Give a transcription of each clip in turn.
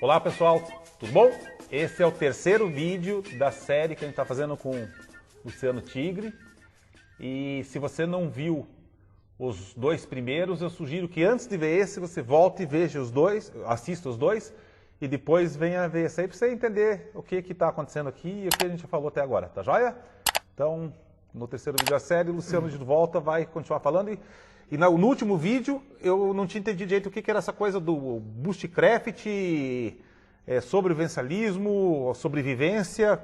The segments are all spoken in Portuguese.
Olá pessoal, tudo bom? Esse é o terceiro vídeo da série que a gente está fazendo com o Luciano Tigre. E se você não viu os dois primeiros, eu sugiro que antes de ver esse, você volte e veja os dois, assista os dois e depois venha ver esse aí para você entender o que está acontecendo aqui e o que a gente falou até agora, tá joia? Então, no terceiro vídeo da série, o Luciano de volta vai continuar falando e no último vídeo eu não tinha entendido direito o que era essa coisa do Bushcraft, sobrevivencialismo, sobrevivência.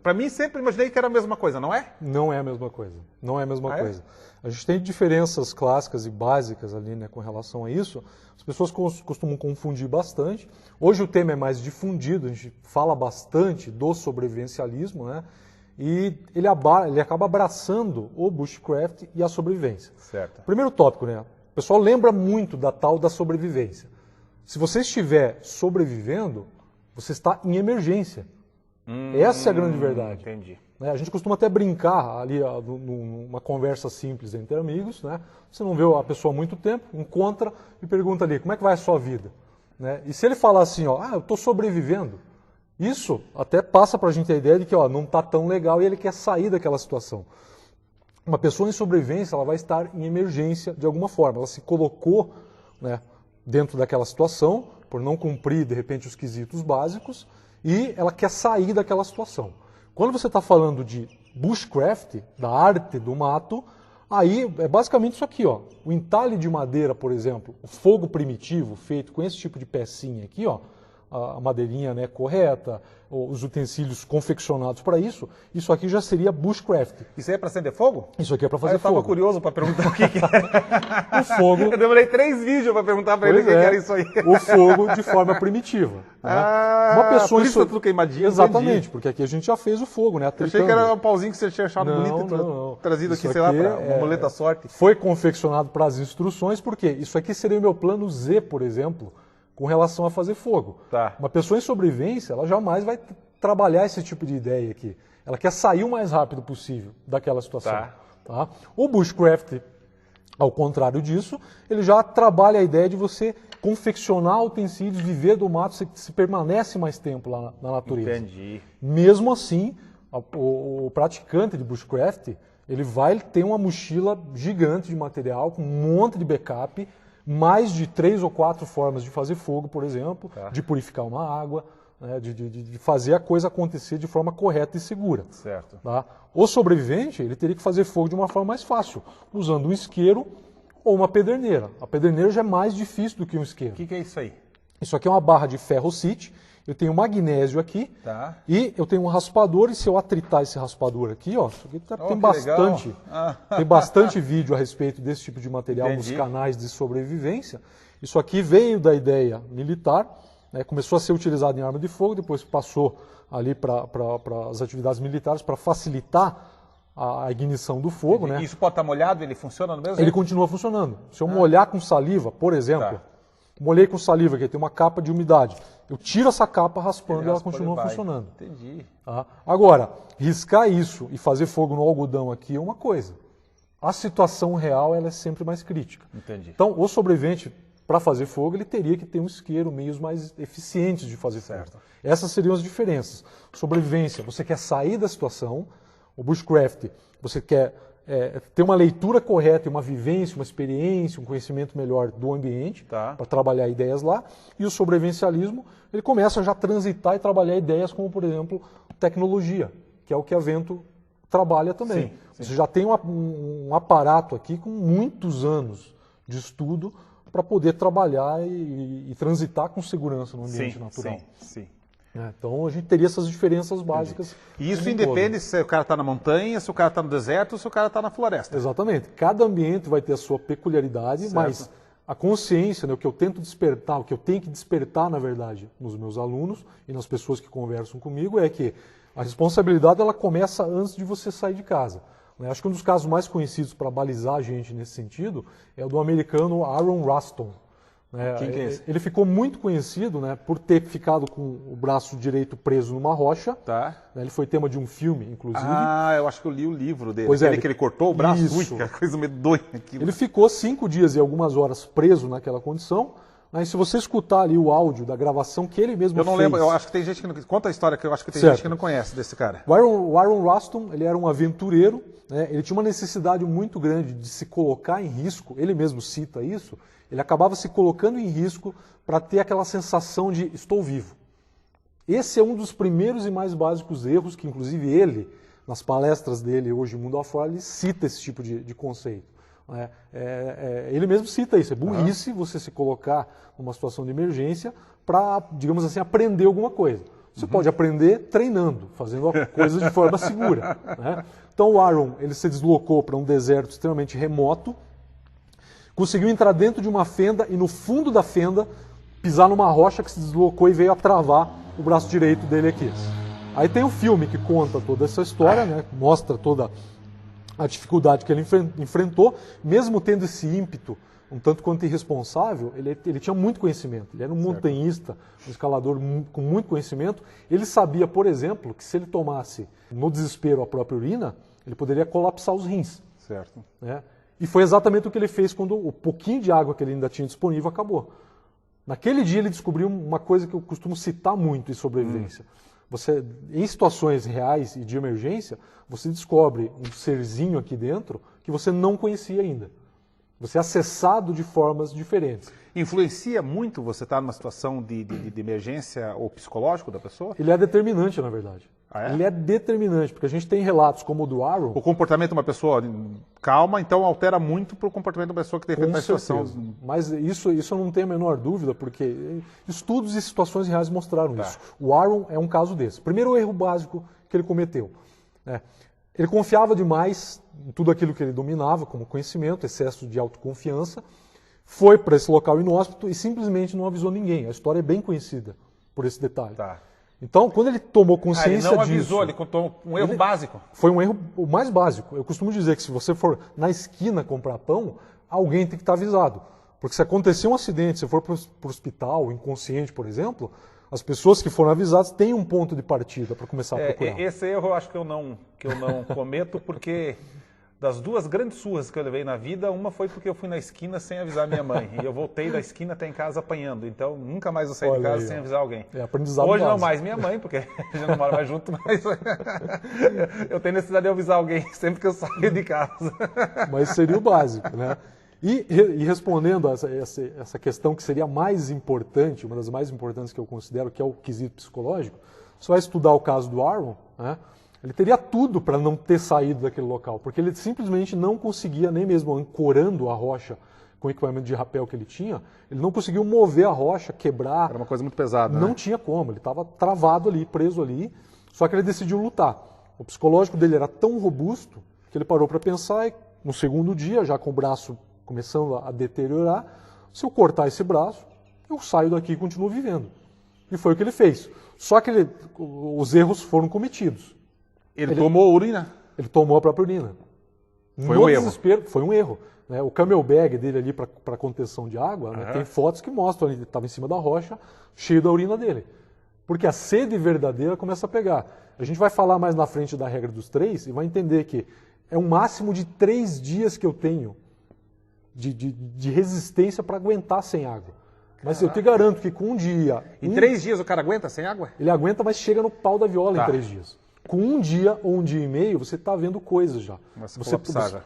Para mim sempre imaginei que era a mesma coisa, não é? Não é a mesma coisa. Não é a mesma coisa. A gente tem diferenças clássicas e básicas ali, né, com relação a isso. As pessoas costumam confundir bastante. Hoje o tema é mais difundido, a gente fala bastante do sobrevivencialismo, né? E ele acaba abraçando o Bushcraft e a sobrevivência. Certo. Primeiro tópico, né? O pessoal lembra muito da tal da sobrevivência. Se você estiver sobrevivendo, você está em emergência. Essa é a grande verdade. Entendi. A gente costuma até brincar ali numa conversa simples entre amigos, né? Você não vê a pessoa há muito tempo, encontra e pergunta ali, como é que vai a sua vida? Né? E se ele falar assim, ó, eu estou sobrevivendo, isso até passa para a gente a ideia de que não está tão legal e ele quer sair daquela situação. Uma pessoa em sobrevivência, ela vai estar em emergência de alguma forma. Ela se colocou, né, dentro daquela situação, por não cumprir, de repente, os quesitos básicos, e ela quer sair daquela situação. Quando você está falando de Bushcraft, da arte do mato, aí é basicamente isso aqui, ó. O entalhe de madeira, por exemplo, o fogo primitivo feito com esse tipo de pecinha aqui, ó, a madeirinha, né, correta, os utensílios confeccionados para isso, isso aqui já seria Bushcraft. Isso aí é para acender fogo? Isso aqui é para fazer eu fogo. Eu estava curioso para perguntar o que é. O fogo... Eu demorei 3 vídeos para perguntar para ele o que era isso aí. O fogo de forma primitiva. Né? Uma pessoa por isso tudo queimadinho. Exatamente, entendi. Porque aqui a gente já fez o fogo, né? Eu achei que era um pauzinho que você tinha achado bonito e trazido aqui, sei lá, para uma boleta sorte. Foi confeccionado para as instruções, porque isso aqui seria o meu plano Z, por exemplo, com relação a fazer fogo. Tá. Uma pessoa em sobrevivência, ela jamais vai trabalhar esse tipo de ideia aqui. Ela quer sair o mais rápido possível daquela situação. Tá? O Bushcraft, ao contrário disso, ele já trabalha a ideia de você confeccionar utensílios, viver do mato, você permanece mais tempo lá na natureza. Entendi. Mesmo assim, o praticante de Bushcraft, ele vai ter uma mochila gigante de material, com um monte de backup, mais de 3 ou 4 formas de fazer fogo, por exemplo, de purificar uma água, né, de fazer a coisa acontecer de forma correta e segura. Certo. Tá? O sobrevivente, ele teria que fazer fogo de uma forma mais fácil, usando um isqueiro ou uma pederneira. A pederneira já é mais difícil do que um isqueiro. O que é isso aí? Isso aqui é uma barra de ferrocite, eu tenho magnésio aqui, e eu tenho um raspador, e se eu atritar esse raspador aqui, ó, isso aqui tem bastante vídeo a respeito desse tipo de material nos canais de sobrevivência. Isso aqui veio da ideia militar, né, começou a ser utilizado em arma de fogo, depois passou ali para as atividades militares para facilitar a ignição do fogo. Né? Isso pode estar molhado, ele funciona no mesmo jeito? Ele continua funcionando. Se eu molhar com saliva, por exemplo, molhei com saliva, que tem uma capa de umidade. Eu tiro essa capa raspando e ela continua funcionando. Entendi. Tá? Agora, riscar isso e fazer fogo no algodão aqui é uma coisa. A situação real ela é sempre mais crítica. Entendi. Então, o sobrevivente, para fazer fogo, ele teria que ter um isqueiro, meios mais eficientes de fazer fogo. Essas seriam as diferenças. Sobrevivência, você quer sair da situação. O Bushcraft, você quer ter uma leitura correta, uma vivência, uma experiência, um conhecimento melhor do ambiente, para trabalhar ideias lá. E o sobrevivencialismo, ele começa já a transitar e trabalhar ideias como, por exemplo, tecnologia, que é o que a Vento trabalha também. Sim. Você já tem um aparato aqui com muitos anos de estudo para poder trabalhar e transitar com segurança no ambiente natural. Sim. Então a gente teria essas diferenças básicas. E isso independe se o cara está na montanha, se o cara está no deserto ou se o cara está na floresta. Exatamente. Cada ambiente vai ter a sua peculiaridade, mas a consciência, né, o que eu tento despertar, o que eu tenho que despertar, na verdade, nos meus alunos e nas pessoas que conversam comigo é que a responsabilidade ela começa antes de você sair de casa. Acho que um dos casos mais conhecidos para balizar a gente nesse sentido é o do americano Aaron Ruston. Quem que é esse? Ele ficou muito conhecido, né, por ter ficado com o braço direito preso numa rocha. Ele foi tema de um filme, inclusive. Eu acho que eu li o livro dele. Pois que ele cortou o braço. Isso. Ui, que coisa medonha aquilo. Ele ficou 5 dias e algumas horas preso naquela condição, Mas se você escutar ali o áudio da gravação que ele mesmo fez... Eu não lembro, eu acho que tem gente que não... Conta a história, que eu acho que tem Certo. gente que não conhece desse cara. O Aaron Rustum, ele era um aventureiro, né? Ele tinha uma necessidade muito grande de se colocar em risco, ele mesmo cita isso, ele acabava se colocando em risco para ter aquela sensação de estou vivo. Esse é um dos primeiros e mais básicos erros que, inclusive, ele, nas palestras dele hoje, Mundo Afora, ele cita esse tipo de conceito. Ele mesmo cita isso, é burrice você se colocar numa situação de emergência para, digamos assim, aprender alguma coisa. Você pode aprender treinando, fazendo coisas de forma segura. Né? Então o Aaron, ele se deslocou para um deserto extremamente remoto, conseguiu entrar dentro de uma fenda e no fundo da fenda pisar numa rocha que se deslocou e veio a travar o braço direito dele aqui. Aí tem um filme que conta toda essa história, né? Mostra toda a dificuldade que ele enfrentou, mesmo tendo esse ímpeto um tanto quanto irresponsável, ele tinha muito conhecimento. Ele era um montanhista, um escalador com muito conhecimento. Ele sabia, por exemplo, que se ele tomasse no desespero a própria urina, ele poderia colapsar os rins. Certo. Né? E foi exatamente o que ele fez quando o pouquinho de água que ele ainda tinha disponível acabou. Naquele dia ele descobriu uma coisa que eu costumo citar muito em sobrevivência. Você, em situações reais e de emergência, você descobre um serzinho aqui dentro que você não conhecia ainda. Você é acessado de formas diferentes. Influencia muito você estar numa situação de emergência ou psicológico da pessoa? Ele é determinante, na verdade. Ah, é? Ele é determinante, porque a gente tem relatos como o do Aaron... O comportamento de uma pessoa calma, então altera muito para o comportamento de uma pessoa que tem Com situação. certeza. Mas isso eu não tenho a menor dúvida, porque estudos e situações reais mostraram isso. O Aaron é um caso desse. Primeiro erro básico que ele cometeu. Ele confiava demais em tudo aquilo que ele dominava, como conhecimento, excesso de autoconfiança, foi para esse local inóspito e simplesmente não avisou ninguém. A história é bem conhecida por esse detalhe. Tá. Então, quando ele tomou consciência disso... ele não avisou, ele contou um erro básico. Foi um erro o mais básico. Eu costumo dizer que se você for na esquina comprar pão, alguém tem que estar avisado. Porque se acontecer um acidente, se for para o hospital, inconsciente, por exemplo, as pessoas que foram avisadas têm um ponto de partida para começar a procurar. Esse erro eu acho que eu não cometo, porque das duas grandes surras que eu levei na vida, uma foi porque eu fui na esquina sem avisar minha mãe. E eu voltei da esquina até em casa apanhando. Então, nunca mais eu saí de casa sem avisar alguém. É aprendizado Hoje básico. não mais minha mãe, porque a gente não mora mais junto, mas eu tenho necessidade de avisar alguém sempre que eu saio de casa. Mas seria o básico, né? E respondendo a essa questão que seria mais importante, uma das mais importantes que eu considero, que é o quesito psicológico, você vai estudar o caso do Aaron, né? Ele teria tudo para não ter saído daquele local, porque ele simplesmente não conseguia, nem mesmo ancorando a rocha com o equipamento de rapel que ele tinha, ele não conseguiu mover a rocha, quebrar. Era uma coisa muito pesada, Não né? tinha como, ele estava travado ali, preso ali, só que ele decidiu lutar. O psicológico dele era tão robusto que ele parou para pensar e no segundo dia, já com o braço começando a deteriorar, se eu cortar esse braço, eu saio daqui e continuo vivendo. E foi o que ele fez. Só que os erros foram cometidos. Ele tomou urina? Ele tomou a própria urina. Foi um erro. Desespero, foi um erro. Né? O camelbag dele ali para contenção de água, né? Tem fotos que mostram, ele estava em cima da rocha, cheio da urina dele. Porque a sede verdadeira começa a pegar. A gente vai falar mais na frente da regra dos 3 e vai entender que é um máximo de 3 dias que eu tenho de resistência para aguentar sem água. Mas eu te garanto que com um dia... Em 3 dias o cara aguenta sem água? Ele aguenta, mas chega no pau da viola em 3 dias. Com um dia ou um dia e meio, você está vendo coisas já. Você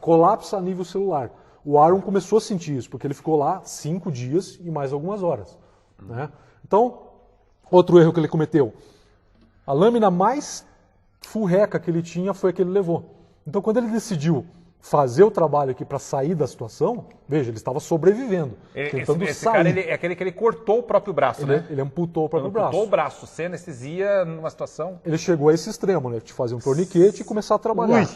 colapsa a nível celular. O Aaron começou a sentir isso, porque ele ficou lá 5 dias e mais algumas horas. Né? Então, outro erro que ele cometeu. A lâmina mais furreca que ele tinha foi a que ele levou. Então, quando ele decidiu fazer o trabalho aqui para sair da situação, veja, ele estava sobrevivendo, tentando esse sair. cara, é aquele que ele cortou o próprio braço, né? Ele amputou o próprio braço. Amputou o braço, sem anestesia, numa situação... Ele chegou a esse extremo, né? De fazer um torniquete e começar a trabalhar.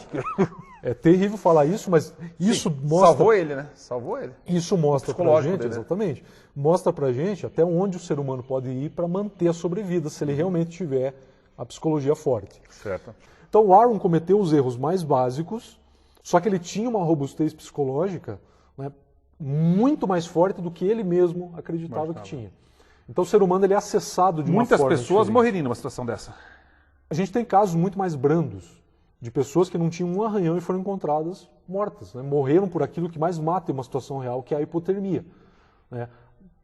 É terrível falar isso, mas isso mostra... Salvou ele, né? Salvou ele. Isso mostra pra gente, dele, exatamente, mostra pra gente até onde o ser humano pode ir para manter a sobrevida, se ele realmente tiver a psicologia forte. Certo. Então o Aaron cometeu os erros mais básicos, só que ele tinha uma robustez psicológica, né, muito mais forte do que ele mesmo acreditava que tinha. Então o ser humano ele é acessado de uma forma Muitas pessoas diferente. morreriam numa situação dessa. A gente tem casos muito mais brandos, de pessoas que não tinham um arranhão e foram encontradas mortas. Né? Morreram por aquilo que mais mata em uma situação real, que é a hipotermia. Né?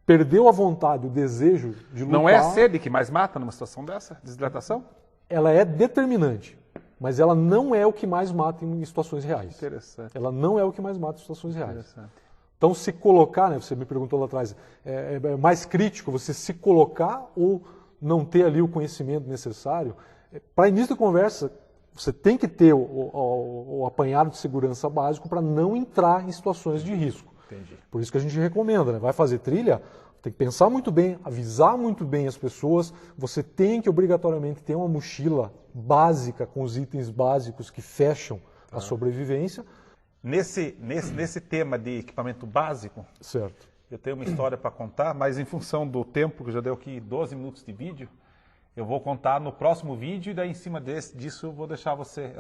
perdeu a vontade, o desejo de lutar... Não é a sede que mais mata numa situação dessa? Desidratação? Ela é determinante, mas ela não é o que mais mata em situações reais. Interessante. Ela não é o que mais mata em situações reais. Interessante. Então, se colocar, né, você me perguntou lá atrás, é mais crítico você se colocar ou não ter ali o conhecimento necessário? Para início da conversa, você tem que ter o apanhado de segurança básico para não entrar em situações de risco. Entendi. Por isso que a gente recomenda, né? Vai fazer trilha, tem que pensar muito bem, avisar muito bem as pessoas. Você tem que obrigatoriamente ter uma mochila básica com os itens básicos que fecham a sobrevivência. Nesse tema de equipamento básico, Certo. eu tenho uma história para contar, mas em função do tempo, que já deu aqui 12 minutos de vídeo, eu vou contar no próximo vídeo e daí em cima disso eu vou deixar você...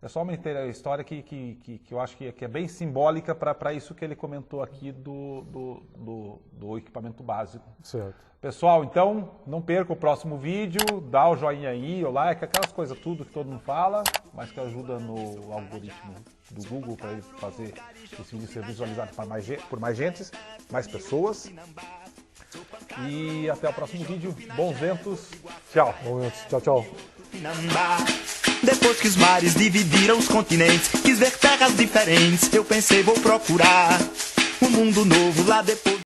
É só uma história que eu acho que é bem simbólica para isso que ele comentou aqui do equipamento básico. Certo. Pessoal, então, não perca o próximo vídeo, dá o joinha aí, o like, aquelas coisas tudo que todo mundo fala, mas que ajuda no algoritmo do Google para ele fazer esse vídeo ser visualizado por mais gente, mais pessoas. E até o próximo vídeo. Bons ventos. Tchau. Bom, tchau, tchau. Depois que os mares dividiram os continentes, quis ver terras diferentes, eu pensei vou procurar um mundo novo lá depois.